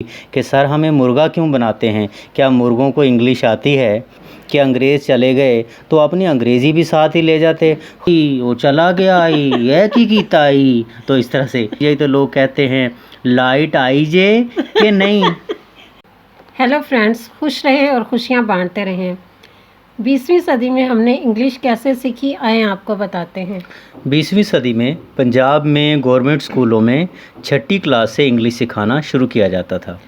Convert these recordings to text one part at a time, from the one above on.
कि सर हमें मुर्गा क्यों बनाते हैं, क्या मुर्गों को इंग्लिश आती है? कि अंग्रेज़ चले गए तो अपनी अंग्रेज़ी भी साथ ही ले जाते। वो चला गया आई ये की कीता आई, तो इस तरह से यही तो लोग कहते हैं लाइट आई जे कि नहीं। हेलो फ्रेंड्स, खुश रहें और खुशियाँ बांटते रहें। 20वीं सदी में हमने इंग्लिश कैसे सीखी, आए आपको बताते हैं। 20वीं सदी में पंजाब में गवर्नमेंट स्कूलों में छठी क्लास से इंग्लिश सिखाना शुरू किया जाता था।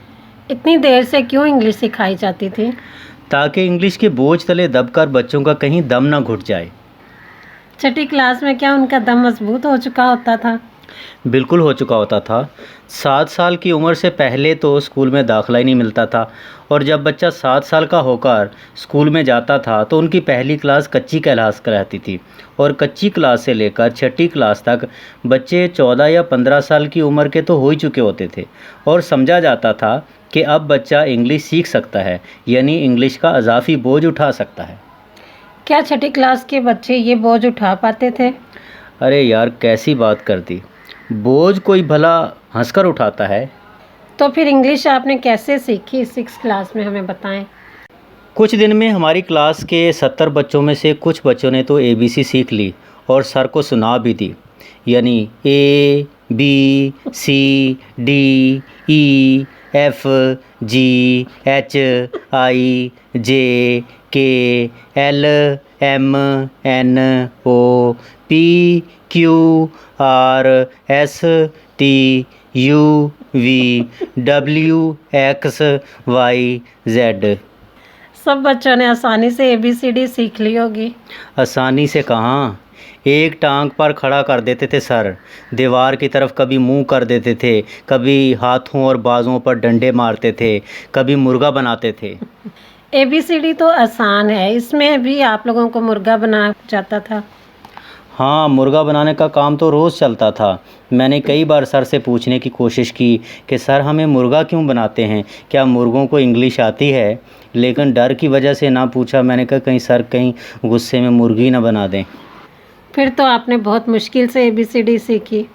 इतनी देर से क्यों इंग्लिश सिखाई जाती थी? ताकि इंग्लिश के बोझ तले दबकर बच्चों का कहीं दम ना घुट जाए। छठी क्लास में क्या उनका दम मजबूत हो चुका होता था? बिल्कुल हो चुका होता था। 7 साल की उम्र से पहले तो स्कूल में दाखिला ही नहीं मिलता था, और जब बच्चा 7 साल का होकर स्कूल में जाता था तो उनकी पहली क्लास कच्ची क्लास कहलाती थी, और कच्ची क्लास से लेकर छठी क्लास तक बच्चे 14 या 15 साल की उम्र के तो हो ही चुके होते थे, और समझा जाता था कि अब बच्चा इंग्लिश सीख सकता है, यानी इंग्लिश का अजाफी बोझ उठा सकता है। क्या छठी क्लास के बच्चे ये बोझ उठा पाते थे? अरे यार, कैसी बात कर दी। बोझ कोई भला हंसकर उठाता है? तो फिर इंग्लिश आपने कैसे सीखी 6 क्लास में, हमें बताएं। कुछ दिन में हमारी क्लास के 70 बच्चों में से कुछ बच्चों ने तो ABC सीख ली और सर को सुना भी दी, यानी ABCDEFGHIJKLMNOPQRSTUVWXYZ। सब बच्चों ने आसानी से ABCD सीख ली होगी। आसानी से कहाँ, एक टांग पर खड़ा कर देते थे सर, दीवार की तरफ कभी मुंह कर देते थे, कभी हाथों और बाजुओं पर डंडे मारते थे, कभी मुर्गा बनाते थे। ABCD तो आसान है, इसमें भी आप लोगों को मुर्गा बना जाता था? हाँ, मुर्गा बनाने का काम तो रोज़ चलता था। मैंने कई बार सर से पूछने की कोशिश की कि सर हमें मुर्गा क्यों बनाते हैं, क्या मुर्गों को इंग्लिश आती है? लेकिन डर की वजह से ना पूछा। मैंने कहा कहीं सर कहीं गुस्से में मुर्गी ना बना दें। फिर तो आपने बहुत मुश्किल से ABCD सीखी।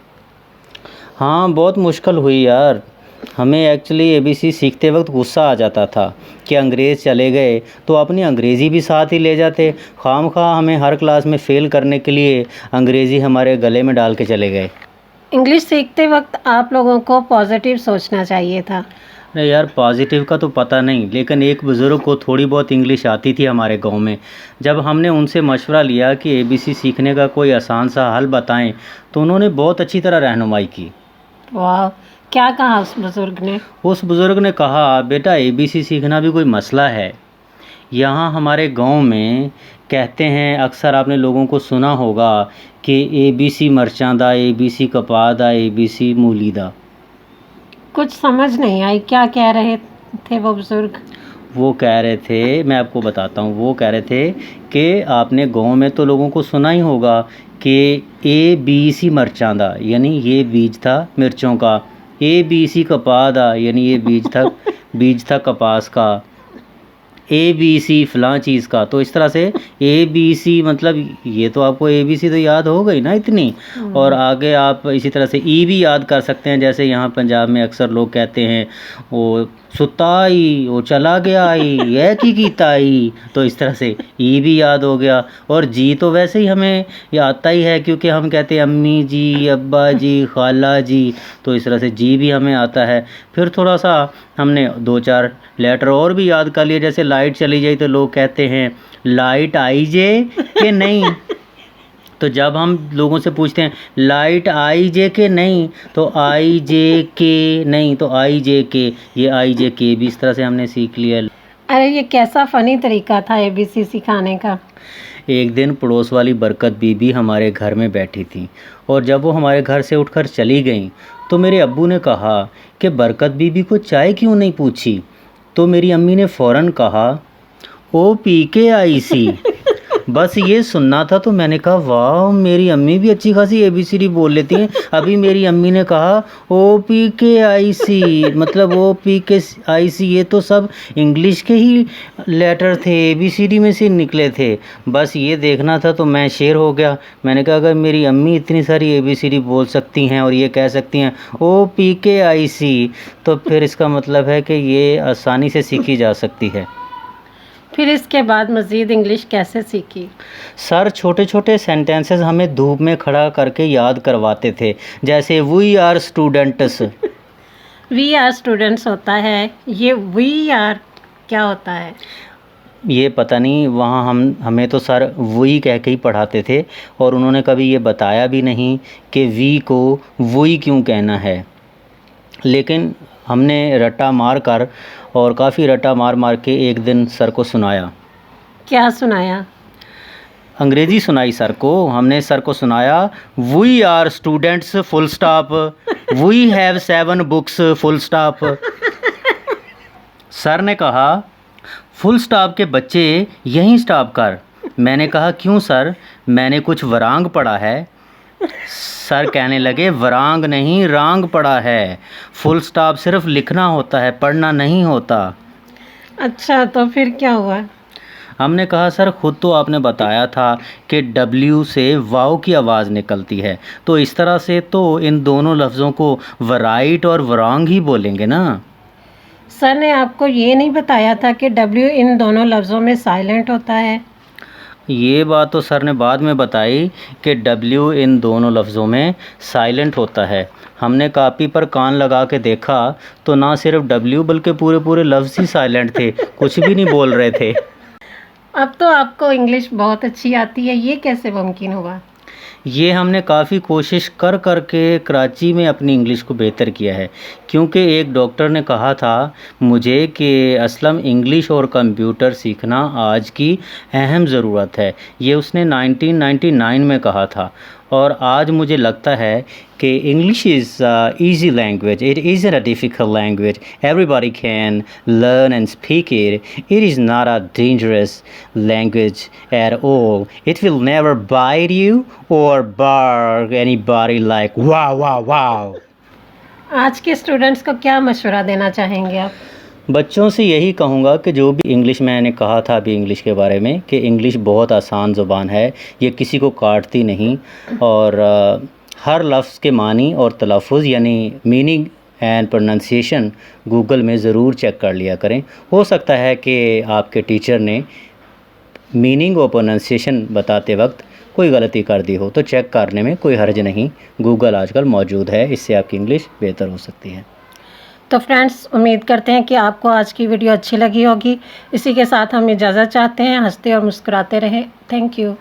हाँ, बहुत मुश्किल हुई यार। हमें एक्चुअली ABC सीखते वक्त गुस्सा आ जाता था कि अंग्रेज़ चले गए तो अपनी अंग्रेज़ी भी साथ ही ले जाते। खामखा हमें हर क्लास में फ़ेल करने के लिए अंग्रेज़ी हमारे गले में डाल के चले गए। इंग्लिश सीखते वक्त आप लोगों को पॉजिटिव सोचना चाहिए था। अरे यार, पॉजिटिव का तो पता नहीं, लेकिन एक बुज़ुर्ग को थोड़ी बहुत इंग्लिश आती थी हमारे गांव में। जब हमने उनसे मशवरा लिया कि ABC सीखने का कोई आसान सा हल बताएं, तो उन्होंने बहुत अच्छी तरह रहनुमाई की। वाह, क्या कहा उस बुजुर्ग ने? उस बुज़ुर्ग ने कहा, बेटा ABC सीखना भी कोई मसला है। यहाँ हमारे गांव में कहते हैं, अक्सर आपने लोगों को सुना होगा कि ABC मरचां दा, ABC कपा दा, ABC मूली दा। कुछ समझ नहीं आई, क्या कह रहे थे वो बुजुर्ग? वो कह रहे थे, मैं आपको बताता हूँ, वो कह रहे थे कि आपने गांव में तो लोगों को सुना ही होगा कि ABC मरचां दा, यानी ये बीज था मिर्चों का। ABC कपा दा, यानी ये बीज था कपास का। ABC फ़लाँ चीज़ का। तो इस तरह से ABC मतलब ये तो आपको ABC तो याद हो गई ना इतनी, और आगे आप इसी तरह से E भी याद कर सकते हैं। जैसे यहाँ पंजाब में अक्सर लोग कहते हैं वो सुता आई, वो चला गया आई, ये की कीता आई, तो इस तरह से E भी याद हो गया। और जी तो वैसे ही हमें ये आता ही है, क्योंकि हम कहते हैं अम्मी जी, अब्बा जी, खाला जी, तो इस तरह से जी भी हमें आता है। फिर थोड़ा सा हमने 2-4 लेटर और भी याद कर लिए, जैसे लाइट चली जाए तो लोग कहते हैं लाइट आई जे कि नहीं। तो जब हम लोगों से पूछते हैं लाइट आई जे के नहीं, तो आई जे के नहीं, तो आई जे के, ये आई जे के भी इस तरह से हमने सीख लिया। अरे ये कैसा फ़नी तरीका था ABC सिखाने का। एक दिन पड़ोस वाली बरकत बीबी हमारे घर में बैठी थी, और जब वो हमारे घर से उठकर चली गईं तो मेरे अब्बू ने कहा कि बरकत बीबी को चाय क्यों नहीं पूछी। तो मेरी अम्मी ने फ़ौरन कहा ओ पी के आई सी। बस ये सुनना था तो मैंने कहा वाह मेरी अम्मी भी अच्छी खासी ABCD बोल लेती हैं। अभी मेरी अम्मी ने कहा OPKIC, मतलब OPKIC, ये तो सब इंग्लिश के ही लेटर थे, ABCD में से निकले थे। बस ये देखना था तो मैं शेर हो गया। मैंने कहा अगर मेरी अम्मी इतनी सारी ABCD बोल सकती हैं और ये कह सकती हैं OPKIC, तो फिर इसका मतलब है कि ये आसानी से सीखी जा सकती है। फिर इसके बाद मज़ीद इंग्लिश कैसे सीखी? सर छोटे छोटे सेंटेंसेस हमें धूप में खड़ा करके याद करवाते थे, जैसे we are students. We are students होता है, ये वी आर क्या होता है? ये पता नहीं, वहाँ हमें तो सर वही कह के ही पढ़ाते थे और उन्होंने कभी ये बताया भी नहीं कि वी को वही क्यों कहना है। लेकिन हमने रट्टा मार कर और काफ़ी रट्टा मार मार के एक दिन सर को सुनाया। क्या सुनाया? अंग्रेज़ी सुनाई सर को। हमने सर को सुनाया we are students full stop, we have 7 books full stop. Sir ने कहा फुल स्टॉप के बच्चे यहीं स्टॉप कर। मैंने कहा क्यों सर, मैंने कुछ वरांग पढ़ा है। सर कहने लगे वरांग नहीं रांग पढ़ा है, फुल स्टॉप सिर्फ लिखना होता है, पढ़ना नहीं होता। अच्छा, तो फिर क्या हुआ? हमने कहा सर खुद तो आपने बताया था कि W से वाव की आवाज़ निकलती है, तो इस तरह से तो इन दोनों लफ्ज़ों को वराइट और वरांग ही बोलेंगे ना। सर ने आपको ये नहीं बताया था कि W इन दोनों लफ्ज़ों में साइलेंट होता है? ये बात तो सर ने बाद में बताई कि W इन दोनों लफ्ज़ों में साइलेंट होता है। हमने कापी पर कान लगा के देखा तो ना सिर्फ W बल्कि पूरे पूरे लफ्ज़ ही साइलेंट थे, कुछ भी नहीं बोल रहे थे। अब तो आपको इंग्लिश बहुत अच्छी आती है, ये कैसे मुमकिन हुआ? ये हमने काफ़ी कोशिश कर कर के कराची में अपनी इंग्लिश को बेहतर किया है, क्योंकि एक डॉक्टर ने कहा था मुझे कि असलम इंग्लिश और कंप्यूटर सीखना आज की अहम ज़रूरत है। ये उसने 1999 में कहा था और आज मुझे लगता है कि English is easy language, it is a difficult language, everybody can learn and speak it, it is not a dangerous language at all, it will never bite you और bark anybody like wow wow wow। आज के students को क्या मशवरा देना चाहेंगे आप? बच्चों से यही कहूँगा कि जो भी इंग्लिश, मैंने कहा था अभी इंग्लिश के बारे में कि इंग्लिश बहुत आसान ज़ुबान है, ये किसी को काटती नहीं और हर लफ्ज़ के मानी और तलफ़ुज़ यानी मीनिंग एंड प्रोनंसिएशन गूगल में ज़रूर चेक कर लिया करें। हो सकता है कि आपके टीचर ने मीनिंग और प्रोनंसिएशन बताते वक्त कोई गलती कर दी हो, तो चेक करने में कोई हर्ज नहीं, गूगल आजकल मौजूद है, इससे आपकी इंग्लिश बेहतर हो सकती है। तो फ्रेंड्स, उम्मीद करते हैं कि आपको आज की वीडियो अच्छी लगी होगी। इसी के साथ हम इजाज़त चाहते हैं। हंसते और मुस्कुराते रहें। Thank you.